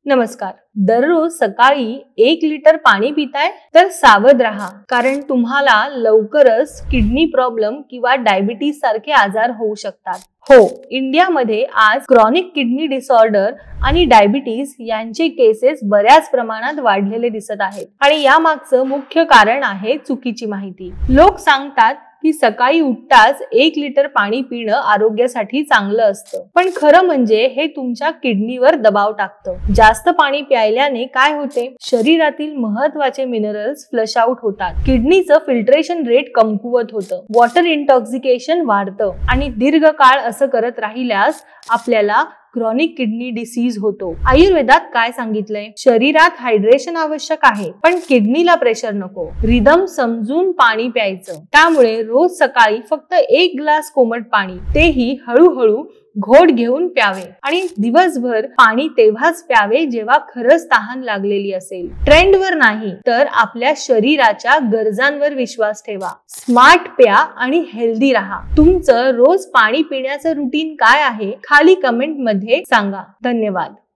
नमस्कार. दररोज सकाळी 1 लिटर पाणी पिताय तर सावध राहा, कारण तुम्हाला लवकरच किडनी प्रॉब्लेम किंवा डायबिटीज सारखे आजार होऊ शकतात. हो, इंडियामध्ये आज क्रॉनिक किडनी डिसऑर्डर आणि डायबिटीज यांचे केसेस बऱ्याच प्रमाणात वाढलेले दिसत आहेत. आणि यामागचं मुख्य कारण आहे चुकीची माहिती. लोक सांगतात की सकाळी उठताच 1 लिटर पाणी पिणं आरोग्यासाठी चांगलं असतं, पण खरं म्हणजे हे तुमच्या किडनीवर दबाव टाकतं. जास्त पाणी प्यायल्याने काय होते? शरीरातील महत्त्वाचे मिनरल्स फ्लश आउट होतात, किडनीचं फिल्ट्रेशन रेट कमकुवत होतं, वॉटर इंटॉक्सिकेशन वाढतं आणि दीर्घकाळ असं करत राहिल्यास आपल्याला क्रॉनिक किडनी डिसीज होतो. आयुर्वेदात काय सांगितलंय? शरीरात हायड्रेशन आवश्यक आहे, पण किडनीला प्रेशर नको. रिदम समजून पाणी प्यायचं. त्यामुळे रोज सकाळी फक्त 1 ग्लास कोमट पाणी, तेही हळूहळू घोट घेऊन प्यावे आणि दिवसभर पाणी तेव्हाच प्यावे जेव्हा खरंच तहान लागलेली असेल. ट्रेंडवर नाही तर आपल्या शरीराच्या गरजांवर विश्वास ठेवा. स्मार्ट प्या आणि हेल्दी राहा. तुमचं रोज पाणी पिण्याचं रुटीन काय आहे? खाली कमेंट मध्ये सांगा. धन्यवाद.